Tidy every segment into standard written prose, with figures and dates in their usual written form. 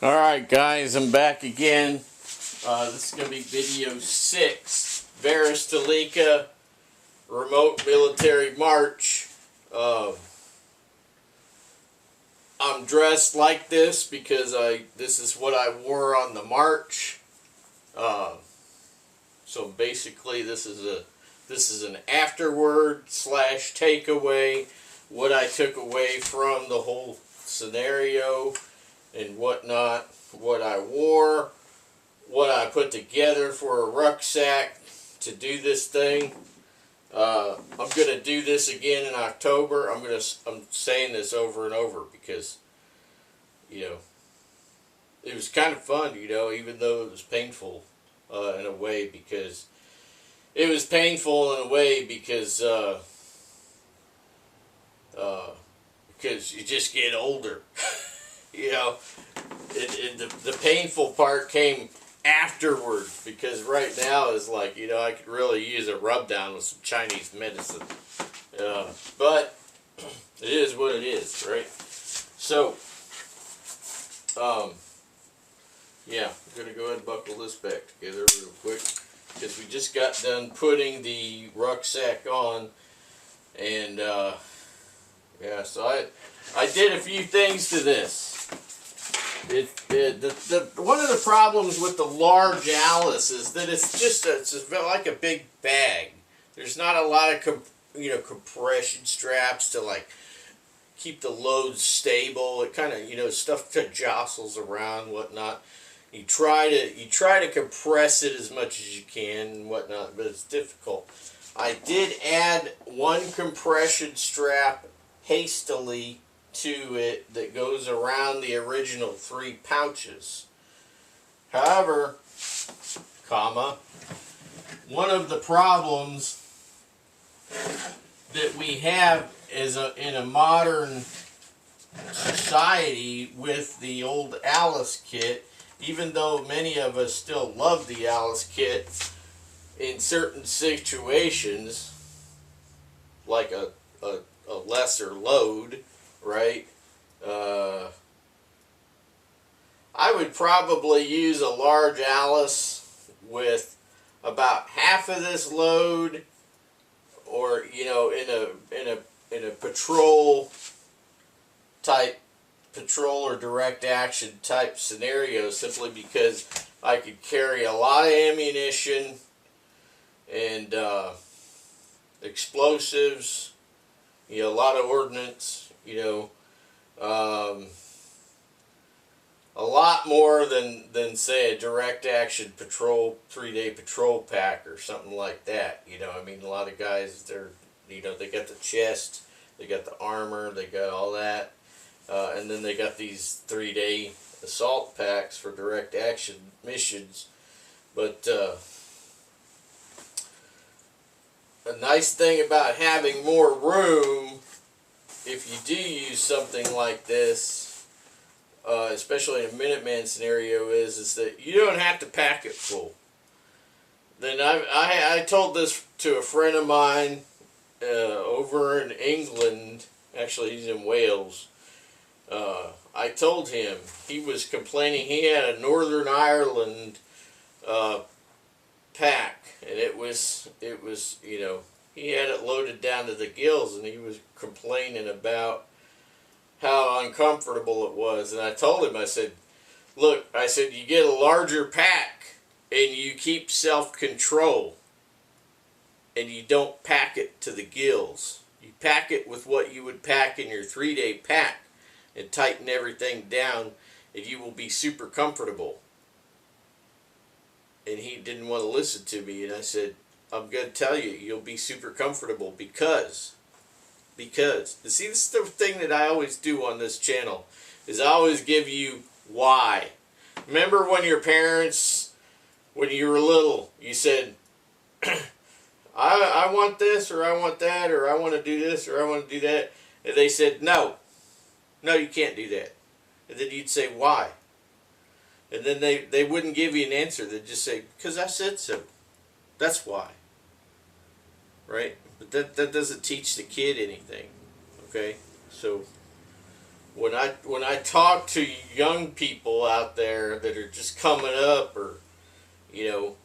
Alright guys, I'm back again. This is going to be video 6. Verusteleka Remote Military March. I'm dressed like this because this is what I wore on the march. So basically this is an afterward / takeaway. What I took away from the whole scenario and whatnot, what I wore, what I put together for a rucksack to do this thing. I'm gonna do this again in October. I'm saying this over and over because, you know, it was kind of fun, you know, even though it was painful in a way, because you just get older. You know, the painful part came afterward, because right now is like, you know, I could really use a rub down with some Chinese medicine. But it is what it is, right? So, yeah, I'm going to go ahead and buckle this back together real quick, because we just got done putting the rucksack on, and, yeah, so I did a few things to this. One of the problems with the large Alice is that it's like a big bag. There's not a lot of compression straps to like keep the load stable. It kind of, you know, stuff jostles around, whatnot. You try to compress it as much as you can and whatnot, but it's difficult. I did add one compression strap hastily to it that goes around the original 3 pouches. However, one of the problems that we have is in a modern society with the old Alice kit, even though many of us still love the Alice kit, in certain situations, like a lesser load, right? I would probably use a large Alice with about half of this load, or, you know, in a patrol or direct action type scenario, simply because I could carry a lot of ammunition and explosives, you know, a lot of ordnance, you know, a lot more than say a direct action patrol 3-day patrol pack or something like that. You know, I mean, a lot of guys, they got the chest, they got the armor, they got all that, and then they got these 3-day assault packs for direct action missions. But a nice thing about having more room, if you do use something like this, especially in a Minuteman scenario, is that you don't have to pack it full. Then I told this to a friend of mine over in England. Actually, he's in Wales. I told him, he was complaining he had a Northern Ireland pack, and it was, you know, he had it loaded down to the gills, and he was complaining about how uncomfortable it was. And I told him, I said, look, I said, you get a larger pack and you keep self-control, and you don't pack it to the gills. You pack it with what you would pack in your 3-day pack and tighten everything down, and you will be super comfortable. And he didn't want to listen to me, and I said, I'm going to tell you, you'll be super comfortable because, see, this is the thing that I always do on this channel, is I always give you why. Remember when your parents, when you were little, you said, I want this, or I want that, or I want to do this, or I want to do that, and they said, no, you can't do that. And then you'd say, why? And then they wouldn't give you an answer. They'd just say, because I said so. That's why. Right? But that doesn't teach the kid anything. Okay? So, when I talk to young people out there that are just coming up, or you know,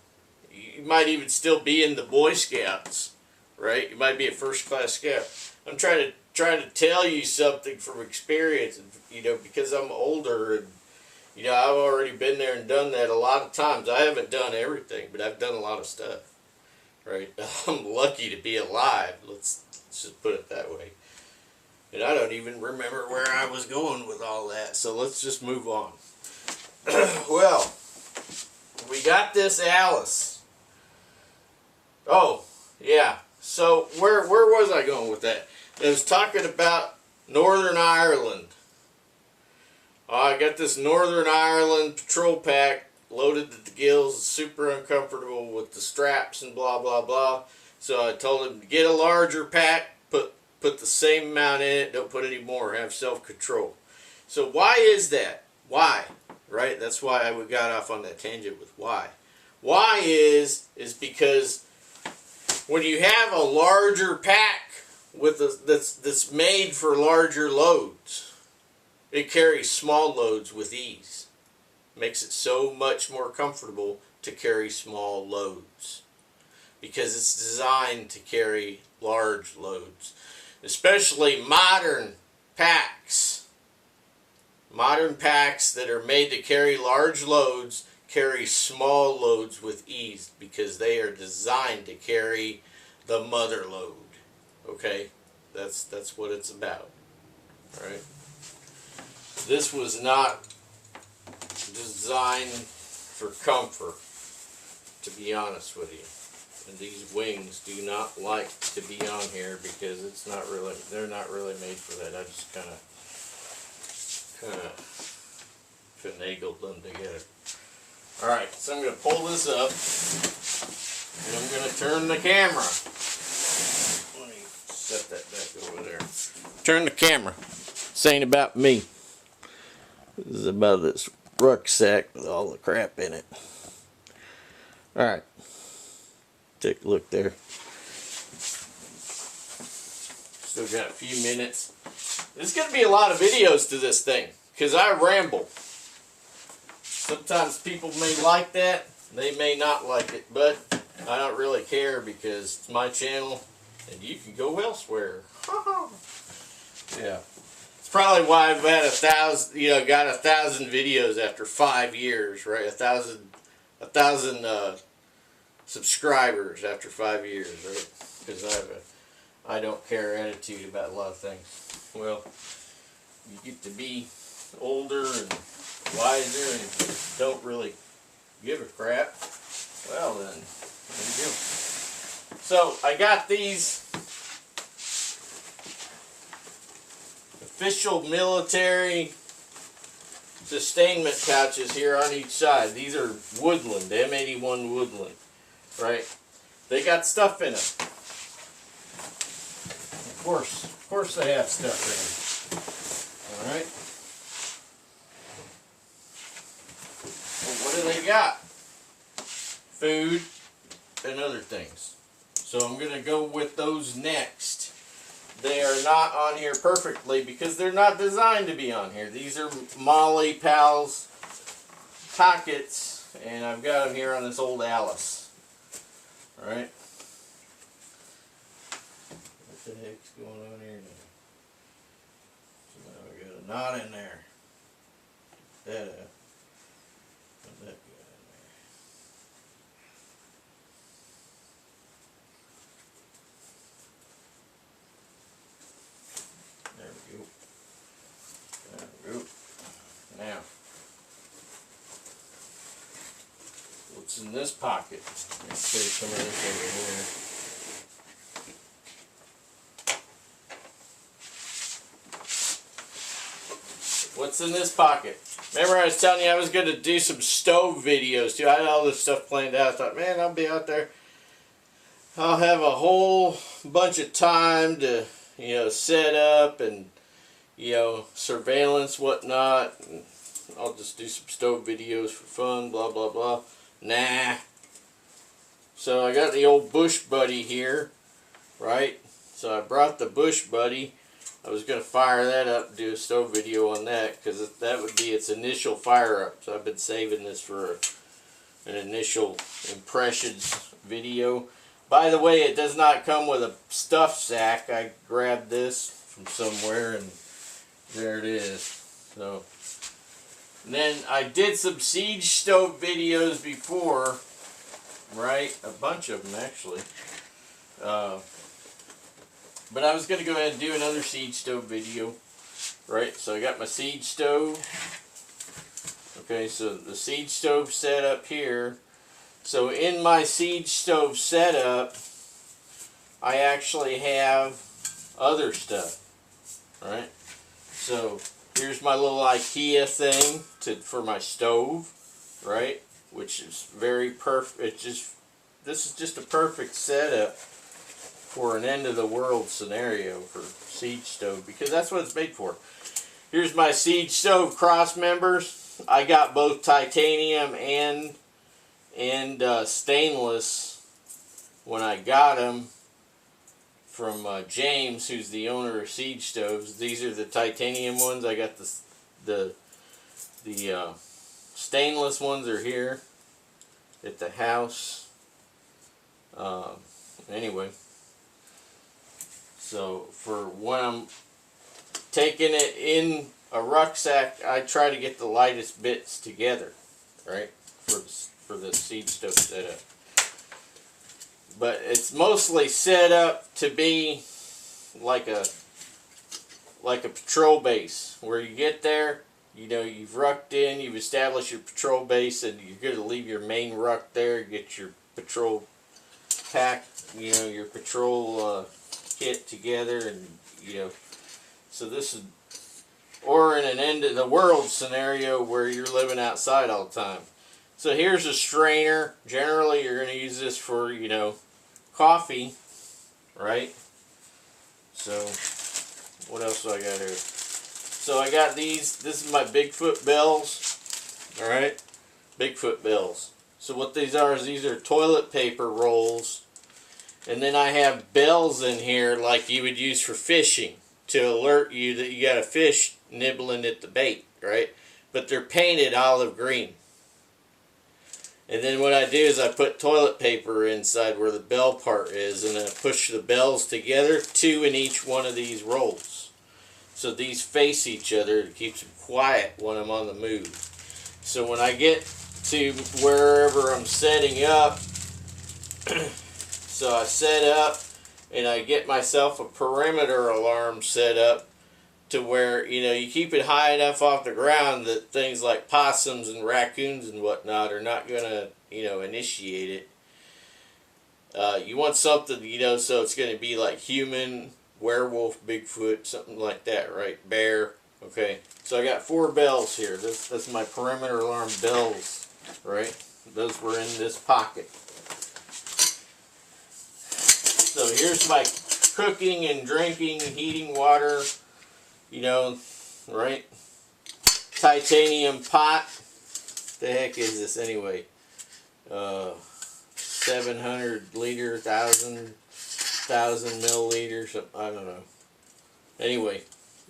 you might even still be in the Boy Scouts, right? You might be a first class scout. I'm trying to tell you something from experience, and you know, because I'm older, and you know, I've already been there and done that a lot of times. I haven't done everything, but I've done a lot of stuff. Right? I'm lucky to be alive. Let's just put it that way. And I don't even remember where I was going with all that. So let's just move on. Well, we got this Alice. Oh, yeah. So where was I going with that? I was talking about Northern Ireland. I got this Northern Ireland patrol pack loaded to the gills, super uncomfortable with the straps and blah blah blah. So I told him to get a larger pack, put the same amount in it, don't put any more, have self-control. So why is that? Why? Right? That's why we got off on that tangent with why. Why is because when you have a larger pack with that's made for larger loads, it carries small loads with ease. Makes it so much more comfortable to carry small loads because it's designed to carry large loads, especially modern packs. Modern packs that are made to carry large loads carry small loads with ease because they are designed to carry the mother load. Okay, that's what it's about. All right. This was not designed for comfort, to be honest with you. And these wings do not like to be on here because they're not really made for that. I just kind of finagled them together. Alright, so I'm going to pull this up and I'm going to turn the camera. Let me set that back over there. Turn the camera. This ain't about me. This is about this rucksack with all the crap in it. Alright. Take a look there. Still got a few minutes. There's going to be a lot of videos to this thing because I ramble. Sometimes people may like that. They may not like it, but I don't really care because it's my channel and you can go elsewhere. Yeah. Probably why I've had 1,000, got 1,000 videos after 5 years, right? 1,000 subscribers after 5 years, right? Because I have I don't care attitude about a lot of things. Well, you get to be older and wiser and don't really give a crap. Well then, there you go. So I got these official military sustainment pouches here on each side. These are Woodland, M81 Woodland, right? They got stuff in them. Of course they have stuff in them. All right. Well, what do they got? Food and other things. So I'm going to go with those next. They are not on here perfectly because they're not designed to be on here. These are Molly Pals pockets, and I've got them here on this old Alice. Alright? What the heck's going on here now? So now we got a knot in there. That put that guy in there. There we go. There we go. Now, what's in this pocket? Let's put some of this over here. What's in this pocket? Remember I was telling you I was going to do some stove videos too. I had all this stuff planned out. I thought, man, I'll be out there. I'll have a whole bunch of time to, set up and, surveillance, whatnot. And I'll just do some stove videos for fun, blah, blah, blah. Nah. So I got the old Bush Buddy here, right? So I brought the Bush Buddy. I was going to fire that up and do a stove video on that, because that would be its initial fire up. So I've been saving this for an initial impressions video. By the way, it does not come with a stuff sack. I grabbed this from somewhere and there it is. So, and then I did some siege stove videos before, right? A bunch of them actually. But I was going to go ahead and do another siege stove video, right? So I got my siege stove. Okay, so the siege stove set up here. So in my siege stove setup, I actually have other stuff, right? So here's my little IKEA thing for my stove, right? Which is very perfect. This is just a perfect setup for an end of the world scenario for siege stove, because that's what it's made for. Here's my siege stove cross members. I got both titanium and stainless when I got them from James, who's the owner of Siege Stoves. These are the titanium ones. I got the stainless ones are here at the house. Anyway, so for when I'm taking it in a rucksack, I try to get the lightest bits together, right, for the siege stove setup. But it's mostly set up to be like a patrol base, where you get there, you know, you've rucked in, you've established your patrol base, and you're going to leave your main ruck there, get your patrol pack, you know, your patrol kit together, and you know, so this is, or in an end of the world scenario where you're living outside all the time. So here's a strainer. Generally you're going to use this for, you know, coffee, right? So what else do I got here? So I got these. This is my Bigfoot bells. Alright, Bigfoot bells. So what these are is these are toilet paper rolls, and then I have bells in here like you would use for fishing to alert you that you got a fish nibbling at the bait, right? But they're painted olive green. And then what I do is I put toilet paper inside where the bell part is, and then I push the bells together, 2 in each one of these rolls. So these face each other. It keeps them quiet when I'm on the move. So when I get to wherever I'm setting up, so I set up and I get myself a perimeter alarm set up to where, you know, you keep it high enough off the ground that things like possums and raccoons and whatnot are not going to, you know, initiate it. You want something, you know, so it's going to be like human, werewolf, Bigfoot, something like that, right? Bear. Okay. So I got 4 bells here. That's my perimeter alarm bells, right? Those were in this pocket. So here's my cooking and drinking, heating water, you know, right? Titanium pot. The heck is this anyway? 700 liter, 1,000 milliliters. I don't know. Anyway,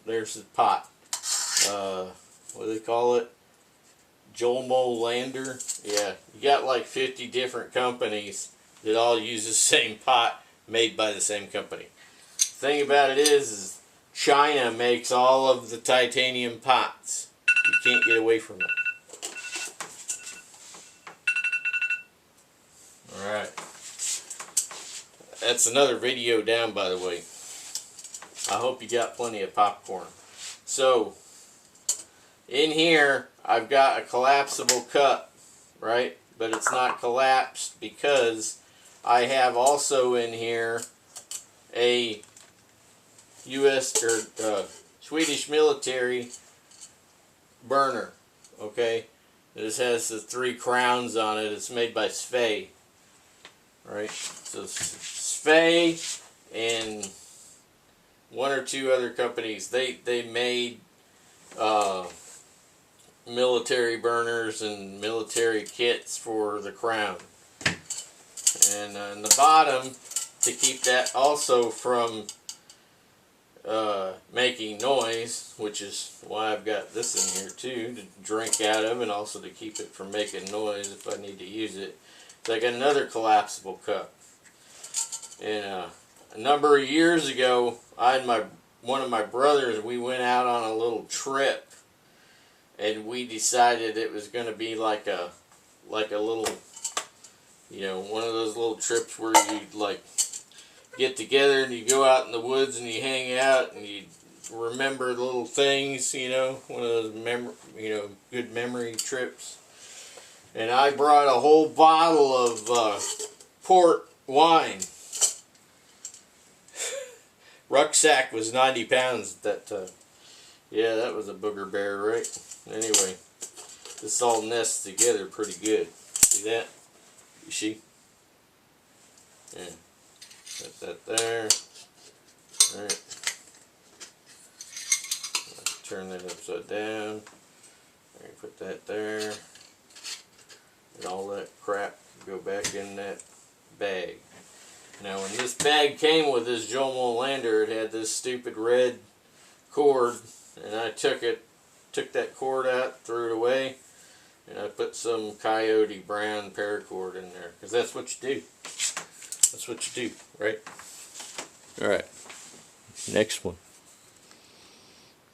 there's the pot. What do they call it? Jolmo Lander. Yeah, you got like 50 different companies that all use the same pot made by the same company. The thing about it is China makes all of the titanium pots. You can't get away from it. Alright. That's another video down, by the way. I hope you got plenty of popcorn. So, in here, I've got a collapsible cup, right? But it's not collapsed because I have also in here a U.S. or Swedish military burner, okay? This has the 3 crowns on it. It's made by L.V.I, right? So L.V.I and 1 or 2 other companies, they made military burners and military kits for the crown. And on the bottom, to keep that also from making noise, which is why I've got this in here too, to drink out of, and also to keep it from making noise if I need to use it. So I got another collapsible cup. And a number of years ago, I and one of my brothers, we went out on a little trip, and we decided it was going to be like a little, you know, one of those little trips where you like get together and you go out in the woods and you hang out and you remember little things, you know, one of those good memory trips. And I brought a whole bottle of port wine. Rucksack was 90 pounds at that time. Yeah, that was a booger bear, right? Anyway, this all nests together pretty good. See that? You see? Yeah. Put that there. Alright. Turn that upside down. Put that there. And all that crap can go back in that bag. Now when this bag came with this Jomo Lander, it had this stupid red cord, and I took that cord out, threw it away, and I put some coyote brown paracord in there, because that's what you do. That's what you do, right? Alright, next one.